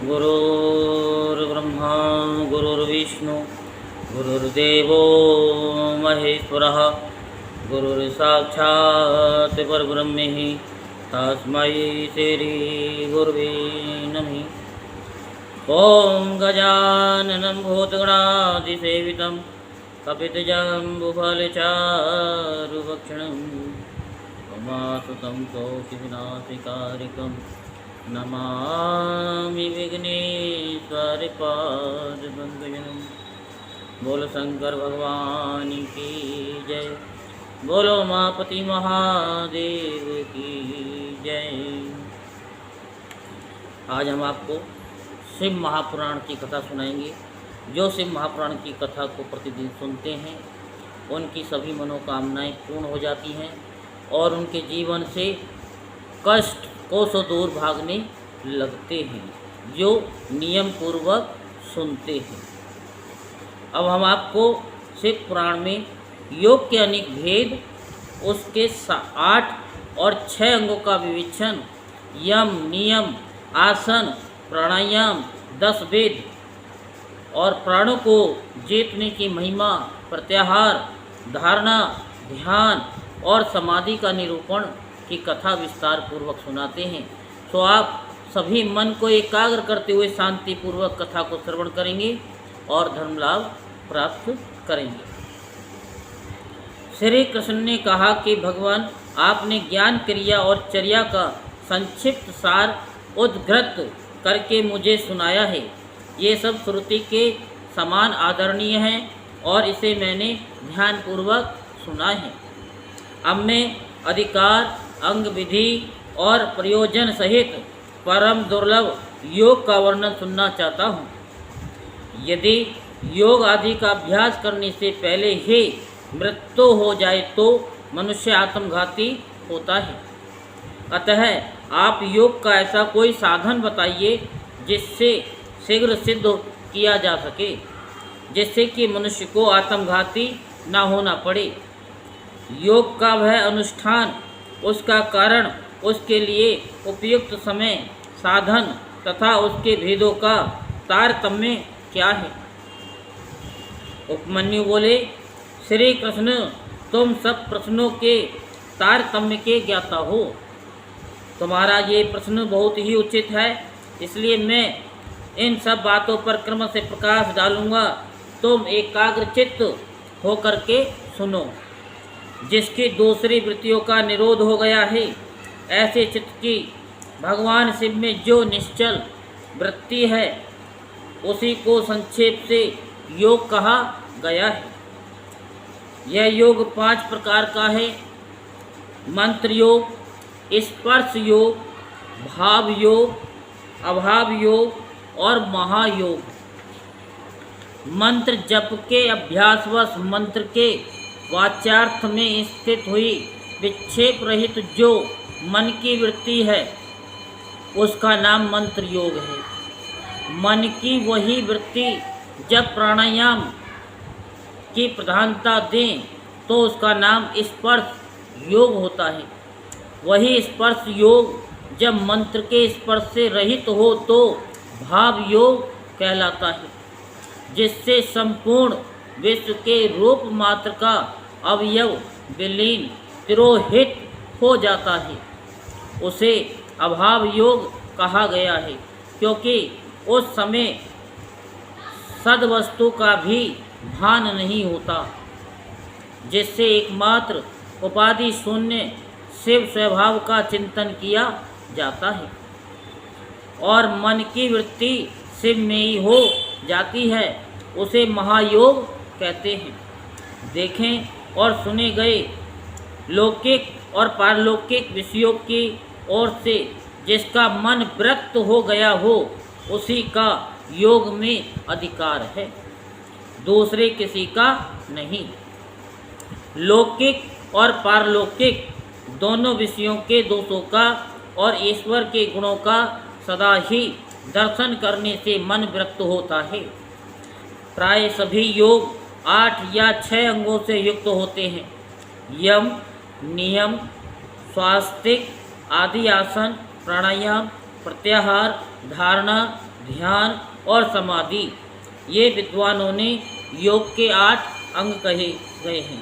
गुरुर्ब्रह्मा गुरुर्विष्णु गुरुर्देवो महेश्वरः गुरुर्साक्षात् परब्रह्म तस्मै श्रीगुरुवे नमः। ॐ गजाननं भूतगणाधिसेवितं कपितजम्बुफलचारुभक्षणं उमासुतं कौशिकनाशिकारिकं नमामि विघ्नेश्वरपादपङ्कजं। बोलो शंकर भगवान की जय, बोलो उमापति महादेव की जय। आज हम आपको शिव महापुराण की कथा सुनाएंगे। जो शिव महापुराण की कथा को प्रतिदिन सुनते हैं उनकी सभी मनोकामनाएं पूर्ण हो जाती हैं और उनके जीवन से कष्ट कोसों दूर भागने लगते हैं, जो नियम पूर्वक सुनते हैं। अब हम आपको शिव पुराण में योग के अनेक भेद, उसके 8 और 6 अंगों का विवेचन, यम नियम, आसन, प्राणायाम, 10 वेद और प्राणों को जीतने की महिमा, प्रत्याहार, धारणा, ध्यान और समाधि का निरूपण की कथा विस्तार पूर्वक सुनाते हैं। तो आप सभी मन को एकाग्र करते हुए शांति पूर्वक कथा को श्रवण करेंगे और धर्म लाभ प्राप्त करेंगे। श्री कृष्ण ने कहा कि भगवान, आपने ज्ञान, क्रिया और चर्या का संक्षिप्त सार उद्धृत करके मुझे सुनाया है। ये सब श्रुति के समान आदरणीय हैं और इसे मैंने ध्यानपूर्वक सुना है। अब मैं अधिकार, अंग, विधि और प्रयोजन सहित परम दुर्लभ योग का वर्णन सुनना चाहता हूँ। यदि योग आदि का अभ्यास करने से पहले ही मृत्यु हो जाए तो मनुष्य आत्मघाती होता है। अतः आप योग का ऐसा कोई साधन बताइए जिससे शीघ्र सिद्ध किया जा सके, जिससे कि मनुष्य को आत्मघाती न होना पड़े। योग का वह अनुष्ठान, उसका कारण, उसके लिए उपयुक्त समय, साधन तथा उसके भेदों का तारतम्य क्या है। उपमन्यु बोले, श्री कृष्ण, तुम सब प्रश्नों के तारतम्य के ज्ञाता हो। तुम्हारा ये प्रश्न बहुत ही उचित है, इसलिए मैं इन सब बातों पर क्रम से प्रकाश डालूंगा। तुम एकाग्रचित्त होकर के सुनो। जिसकी दूसरी वृत्तियों का निरोध हो गया है, ऐसे चित्त की भगवान शिव में जो निश्चल वृत्ति है, उसी को संक्षेप से योग कहा गया है। यह योग 5 प्रकार का है: मंत्र योग, स्पर्श योग, भाव योग, अभाव योग और महायोग। मंत्र जप के अभ्यासवश मंत्र के वाच्यार्थ में स्थित हुई विक्षेप रहित जो मन की वृत्ति है, उसका नाम मंत्र योग है। मन की वही वृत्ति जब प्राणायाम की प्रधानता दें तो उसका नाम स्पर्श योग होता है। वही स्पर्श योग जब मंत्र के स्पर्श से रहित हो तो भाव योग कहलाता है, जिससे संपूर्ण विश्व के रूप मात्र का अवयव विलीन तिरोहित हो जाता है। उसे अभाव योग कहा गया है, क्योंकि उस समय सद्वस्तु का भी भान नहीं होता, जिससे एकमात्र उपाधि शून्य शिव स्वभाव का चिंतन किया जाता है और मन की वृत्ति शिव में ही हो जाती है। उसे महायोग कहते हैं। देखें और सुने गए लौकिक और पारलौकिक विषयों की ओर से जिसका मन विरक्त हो गया हो, उसी का योग में अधिकार है, दूसरे किसी का नहीं। लौकिक और पारलौकिक दोनों विषयों के दोषों का और ईश्वर के गुणों का सदा ही दर्शन करने से मन विरक्त होता है। प्राय सभी योग 8 या 6 अंगों से युक्त होते हैं। यम, नियम, स्वास्तिक आदि आसन, प्राणायाम, प्रत्याहार, धारणा, ध्यान और समाधि, ये विद्वानों ने योग के 8 अंग कहे गए हैं,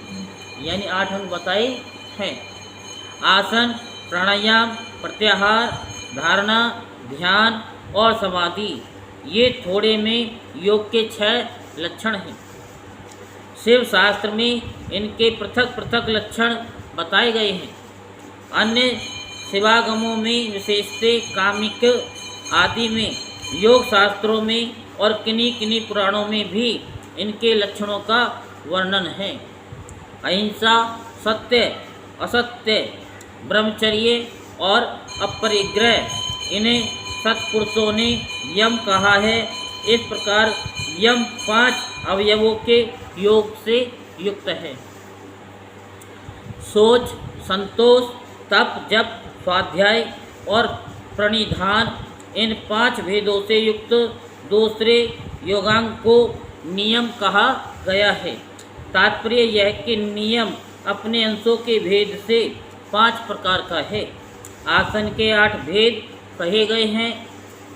यानी 8 अंग बताए हैं। आसन, प्राणायाम, प्रत्याहार, धारणा, ध्यान और समाधि, ये थोड़े में योग के 6 लक्षण हैं। शिव शास्त्र में इनके पृथक पृथक लक्षण बताए गए हैं। अन्य शिवागमों में, विशेषतः कामिक आदि में, योग शास्त्रों में और किन्हीं किन्हीं पुराणों में भी इनके लक्षणों का वर्णन है। अहिंसा, सत्य, असत्य, ब्रह्मचर्य और अपरिग्रह, इन्हें सत्पुरुषों ने यम कहा है। इस प्रकार यम 5 अवयवों के योग से युक्त है। सोच, संतोष, तप, जप, स्वाध्याय और प्रणिधान, इन 5 भेदों से युक्त दूसरे योगांग को नियम कहा गया है। तात्पर्य यह कि नियम अपने अंशों के भेद से 5 प्रकार का है। आसन के 8 भेद कहे गए हैं।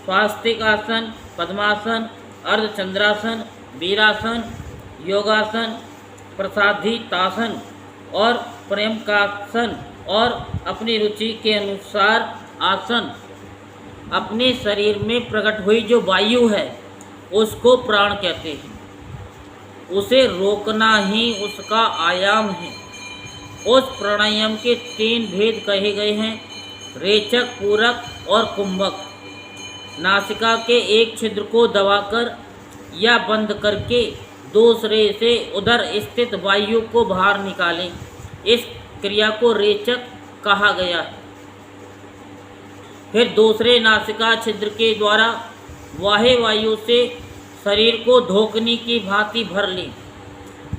स्वास्तिक आसन, पद्मासन, अर्धचंद्रासन, वीरासन, योगासन, प्रसादितासन और प्रेमकासन, और अपनी रुचि के अनुसार आसन। अपने शरीर में प्रकट हुई जो वायु है उसको प्राण कहते हैं। उसे रोकना ही उसका आयाम है। उस प्राणायाम के 3 भेद कहे गए हैं, रेचक, पूरक और कुंभक। नासिका के एक छिद्र को दबाकर या बंद करके दूसरे से उधर स्थित वायु को बाहर निकालें, इस क्रिया को रेचक कहा गया है। फिर दूसरे नासिका छिद्र के द्वारा बाह्य वायु से शरीर को धोखनी की भांति भर लें।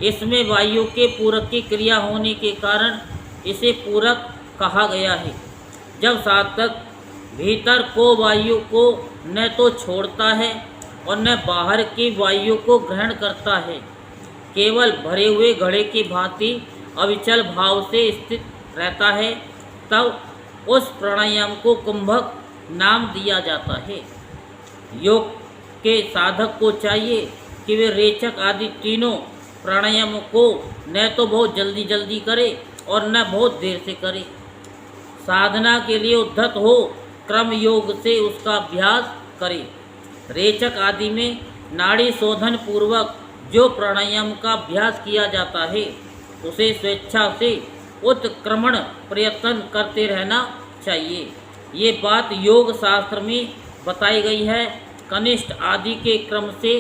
इसमें वायु के पूरक की क्रिया होने के कारण इसे पूरक कहा गया है। जब साधक भीतर को वायु को न तो छोड़ता है और न बाहर की वायु को ग्रहण करता है, केवल भरे हुए घड़े की भांति अविचल भाव से स्थित रहता है, तब उस प्राणायाम को कुंभक नाम दिया जाता है। योग के साधक को चाहिए कि वे रेचक आदि तीनों प्राणायामों को न तो बहुत जल्दी जल्दी करे और न बहुत देर से करे। साधना के लिए उद्धत हो क्रम योग से उसका अभ्यास करे। रेचक आदि में नाड़ी शोधन पूर्वक जो प्राणायाम का अभ्यास किया जाता है उसे स्वेच्छा से उत्क्रमण प्रयत्न करते रहना चाहिए। ये बात योग शास्त्र में बताई गई है। कनिष्ठ आदि के क्रम से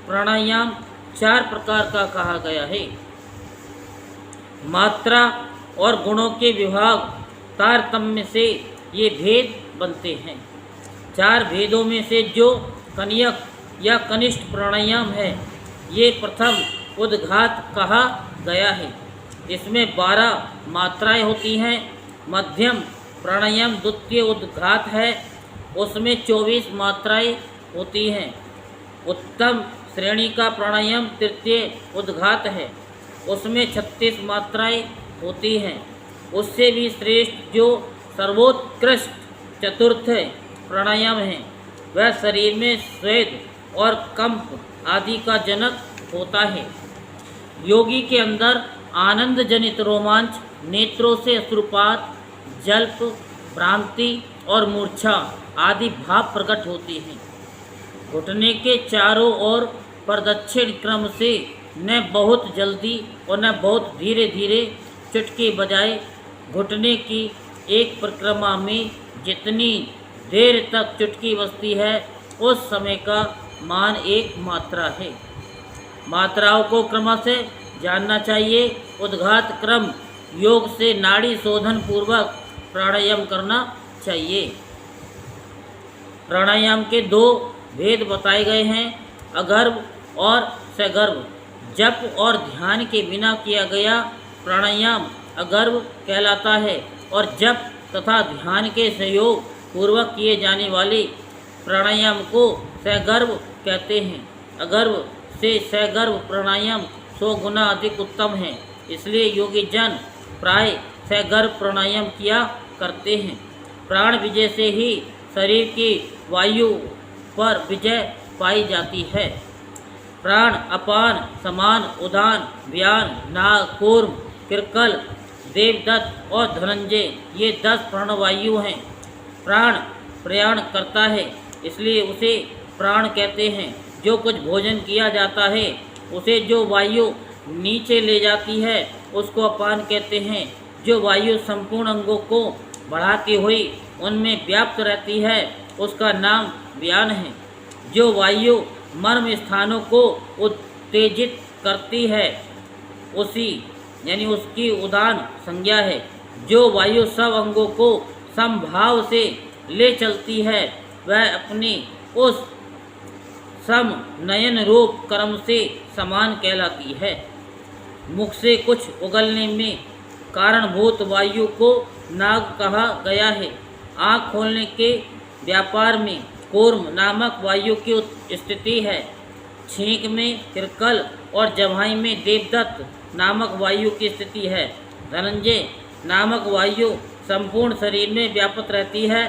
प्राणायाम 4 प्रकार का कहा गया है। मात्रा और गुणों के विभाग तारतम्य से ये भेद बनते हैं। 4 भेदों में से जो कनियक या कनिष्ठ प्राणायाम है, ये प्रथम उद्घात कहा गया है। इसमें 12 मात्राएं होती हैं। मध्यम प्राणायाम द्वितीय उद्घात है, उसमें 24 मात्राएं होती हैं। उत्तम श्रेणी का प्राणायाम तृतीय उद्घात है, उसमें 36 मात्राएं होती हैं। उससे भी श्रेष्ठ जो सर्वोत्कृष्ट चतुर्थ प्राणायाम है, वह शरीर में स्वेद और कंप आदि का जनक होता है। योगी के अंदर आनंद जनित रोमांच, नेत्रों से अश्रुपात, जल्प, भ्रांति और मूर्छा आदि भाव प्रकट होते हैं। घुटने के चारों ओर प्रदक्षिण क्रम से न बहुत जल्दी और न बहुत धीरे धीरे चुटकी बजाए घुटने की एक परिक्रमा में जितनी देर तक चुटकी बजती है उस समय का मान 1 मात्रा है। मात्राओं को क्रम से जानना चाहिए। उद्घात क्रम योग से नाड़ी शोधन पूर्वक प्राणायाम करना चाहिए। प्राणायाम के 2 भेद बताए गए हैं, अगर्भ और सगर्भ। जप और ध्यान के बिना किया गया प्राणायाम अगर्भ कहलाता है और जप तथा ध्यान के सहयोग पूर्वक किए जाने वाले प्राणायाम को सगर्भ कहते हैं। अगर्भ से सगर्भ प्राणायाम 100 गुना अधिक उत्तम है, इसलिए योगी जन प्राय सगर्भ प्राणायाम किया करते हैं। प्राण विजय से ही शरीर की वायु पर विजय पाई जाती है। प्राण, अपान, समान, उदान, व्यान, नाग, कूर्म, किरकल, देवदत्त और धनंजय ये 10 प्राणवायु हैं। प्राण प्रयाण करता है, इसलिए उसे प्राण कहते हैं। जो कुछ भोजन किया जाता है उसे जो वायु नीचे ले जाती है उसको अपान कहते हैं। जो वायु संपूर्ण अंगों को बढ़ाती हुई उनमें व्याप्त रहती है उसका नाम व्यान है। जो वायु मर्म स्थानों को उत्तेजित करती है उसी यानी उसकी उदान संज्ञा है। जो वायु सब अंगों को समभाव से ले चलती है वह अपनी उस सम नयन रूप कर्म से समान कहलाती है। मुख से कुछ उगलने में कारणभूत वायु को नाग कहा गया है। आँख खोलने के व्यापार में कूर्म नामक वायु की स्थिति है। छींक में किरकल और जवाई में देवदत्त नामक वायु की स्थिति है। धनंजय नामक वायु संपूर्ण शरीर में व्याप्त रहती है,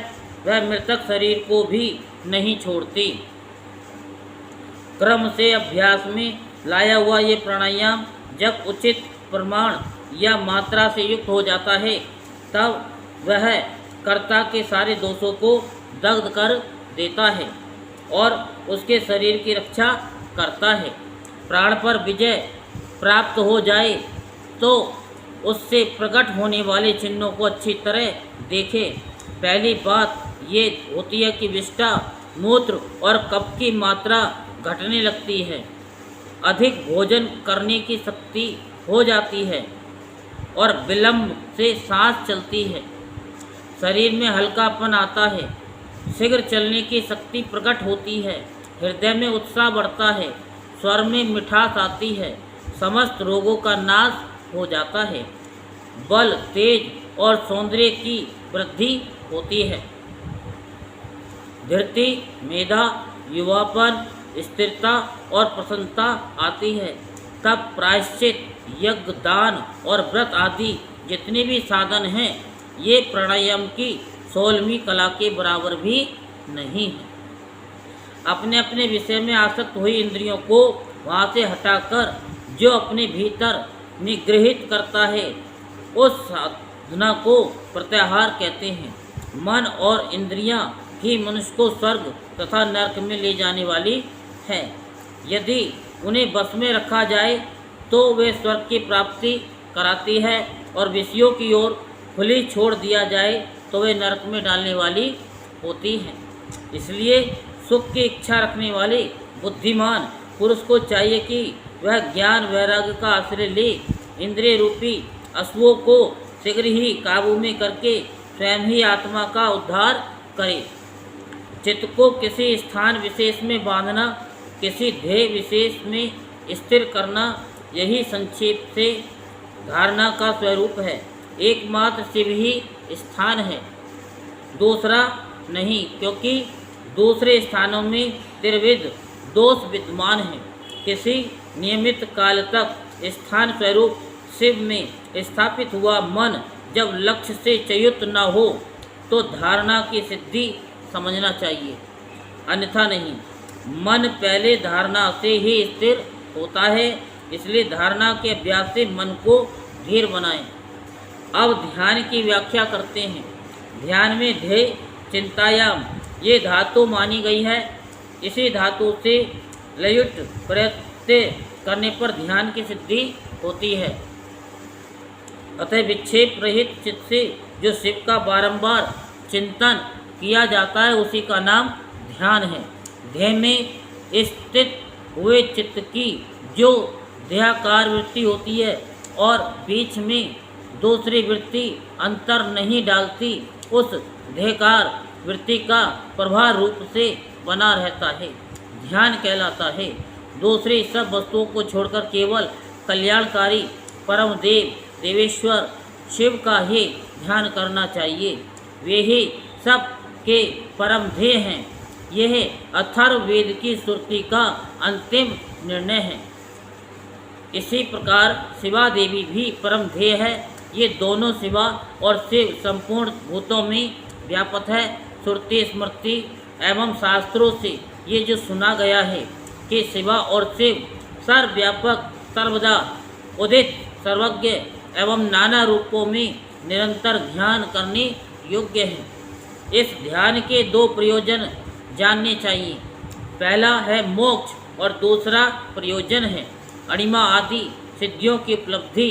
वह मृतक शरीर को भी नहीं छोड़ती। क्रम से अभ्यास में लाया हुआ ये प्राणायाम जब उचित प्रमाण या मात्रा से युक्त हो जाता है तब वह कर्ता के सारे दोषों को दग्ध कर देता है और उसके शरीर की रक्षा करता है। प्राण पर विजय प्राप्त हो जाए तो उससे प्रकट होने वाले चिन्हों को अच्छी तरह देखें। पहली बात ये होती है कि विष्ठा, मूत्र और कफ की मात्रा घटने लगती है, अधिक भोजन करने की शक्ति हो जाती है और विलंब से सांस चलती है। शरीर में हल्कापन आता है, शीघ्र चलने की शक्ति प्रकट होती है, हृदय में उत्साह बढ़ता है, स्वर में मिठास आती है, समस्त रोगों का नाश हो जाता है, बल, तेज और सौंदर्य की वृद्धि होती है। धृति, मेधा, युवापन, स्थिरता और प्रसन्नता आती है। तब प्रायश्चित, यज्ञ, दान और व्रत आदि जितने भी साधन हैं ये प्राणायाम की 16वीं कला के बराबर भी नहीं है। अपने अपने विषय में आसक्त हुई इंद्रियों को वहाँ से हटाकर जो अपने भीतर निगृहित करता है उस साधना को प्रत्याहार कहते हैं। मन और इंद्रियां ही मनुष्य को स्वर्ग तथा नरक में ले जाने वाली है। यदि उन्हें बस में रखा जाए तो वे स्वर्ग की प्राप्ति कराती है और विषयों की ओर खुली छोड़ दिया जाए तो वे नरक में डालने वाली होती है। इसलिए सुख की इच्छा रखने वाले बुद्धिमान पुरुष को चाहिए कि वह ज्ञान वैराग्य का आश्रय ले इंद्रिय रूपी अश्वों को शीघ्र ही काबू में करके स्वयं ही आत्मा का उद्धार करे। चित्त को किसी स्थान विशेष में बांधना, किसी ध्येय विशेष में स्थिर करना, यही संक्षेप से धारणा का स्वरूप है। एकमात्र शिव ही स्थान है, दूसरा नहीं, क्योंकि दूसरे स्थानों में त्रिविध दोष विद्यमान हैं। किसी नियमित काल तक स्थान स्वरूप शिव में स्थापित हुआ मन जब लक्ष्य से च्युत न हो तो धारणा की सिद्धि समझना चाहिए, अन्यथा नहीं। मन पहले धारणा से ही स्थिर होता है, इसलिए धारणा के अभ्यास से मन को धीर बनाएं। अब ध्यान की व्याख्या करते हैं। ध्यान में ध्येय, चिंतायाम ये धातु मानी गई है। इसी धातु से लयुट प्रत्यय करने पर ध्यान की सिद्धि होती है। अतः विक्षेप रहित चित्त से जो शिव का बारंबार चिंतन किया जाता है उसी का नाम ध्यान है। ध्येय में स्थित हुए चित्त की जो ध्येयाकार वृत्ति होती है और बीच में दूसरी वृत्ति अंतर नहीं डालती, उस ध्येयकार वृत्ति का प्रभाव रूप से बना रहता है, ध्यान कहलाता है। दूसरी सब वस्तुओं को छोड़कर केवल कल्याणकारी परम देव देवेश्वर शिव का ही ध्यान करना चाहिए। वे ही सब के परम ध्येय हैं। यह अथर्ववेद की श्रुति का अंतिम निर्णय है। इसी प्रकार शिवा देवी भी परम ध्येय है। ये दोनों शिवा और शिव संपूर्ण भूतों में व्यापक है। श्रुति, स्मृति एवं शास्त्रों से ये जो सुना गया है कि शिवा और शिव सर्वव्यापक, सर्वदा उदित, सर्वज्ञ एवं नाना रूपों में निरंतर ध्यान करने योग्य है। इस ध्यान के दो प्रयोजन जानने चाहिए। पहला है मोक्ष और दूसरा प्रयोजन है अणिमा आदि सिद्धियों की उपलब्धि।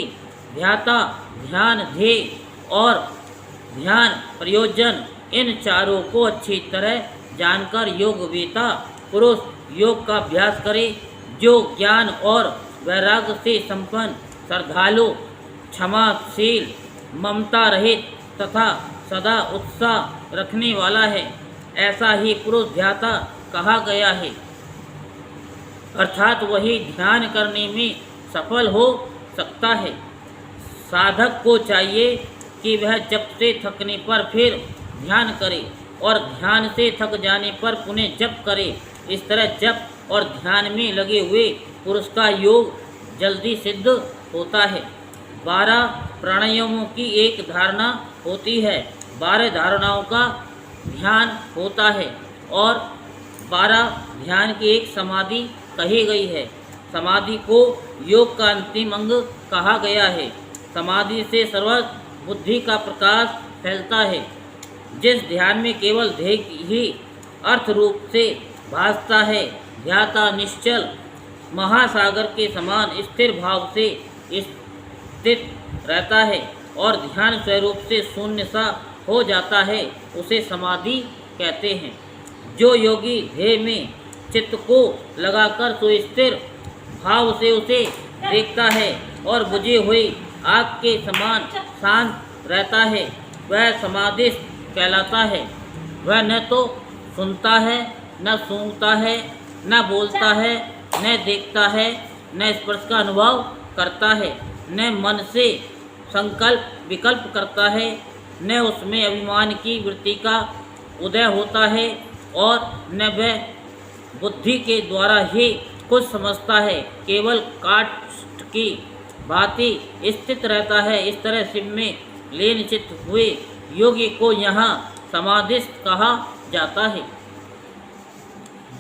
ध्याता, ध्यान ध्येय और ध्यान प्रयोजन, इन चारों को अच्छी तरह जानकर योगवेता पुरुष योग का अभ्यास करे। जो ज्ञान और वैराग्य से संपन्न, श्रद्धालु, क्षमाशील, ममता रहित तथा सदा उत्साह रखने वाला है, ऐसा ही पुरुष ध्याता कहा गया है। अर्थात वही ध्यान करने में सफल हो सकता है। साधक को चाहिए कि वह जप से थकने पर फिर ध्यान करे और ध्यान से थक जाने पर पुनः जप करे। इस तरह जप और ध्यान में लगे हुए पुरुष का योग जल्दी सिद्ध होता है। 12 प्राणायामों की एक धारणा होती है, 12 धारणाओं का ध्यान होता है और 12 ध्यान की एक समाधि कही गई है। समाधि को योग का अंतिम अंग कहा गया है। समाधि से सर्वत्र बुद्धि का प्रकाश फैलता है। जिस ध्यान में केवल ध्येय ही अर्थ रूप से भासता है, ध्याता निश्चल महासागर के समान स्थिर भाव से स्थित रहता है और ध्यान स्वरूप से शून्य सा हो जाता है, उसे समाधि कहते हैं। जो योगी ध्येय में चित्त को लगाकर सुस्थिर भाव से उसे देखता है और बुझे हुए आग के समान शांत रहता है, वह समाधिस्थ कहलाता है। वह न तो सुनता है, न सूंघता है, न बोलता है, न देखता है, न स्पर्श का अनुभव करता है, न मन से संकल्प विकल्प करता है, न उसमें अभिमान की वृत्ति का उदय होता है और न वह बुद्धि के द्वारा ही कुछ समझता है, केवल काष्ठ की भांति स्थित रहता है। इस तरह शिव में लीन चित्त हुए योगी को यहाँ समाधिस्थ कहा जाता है।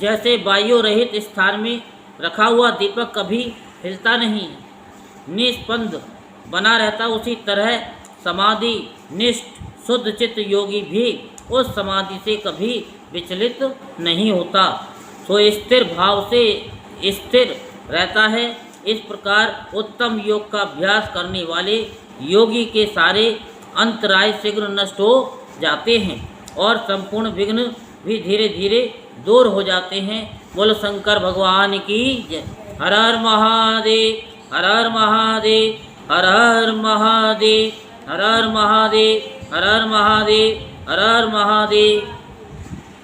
जैसे वायु रहित स्थान में रखा हुआ दीपक कभी हिलता नहीं, निस्पंद बना रहता, उसी तरह समाधि निष्ठ शुद्ध चित्त योगी भी उस समाधि से कभी विचलित नहीं होता, सो स्थिर भाव से स्थिर रहता है। इस प्रकार उत्तम योग का अभ्यास करने वाले योगी के सारे अंतराय शीघ्र नष्ट हो जाते हैं और संपूर्ण विघ्न भी धीरे धीरे दूर हो जाते हैं। बोलो शंकर भगवान की जय। हर हर महादेव, हर हर महादेव, हर हर महादेव, हर हर महादेव, हर हर महादेव, हर हर महादेव।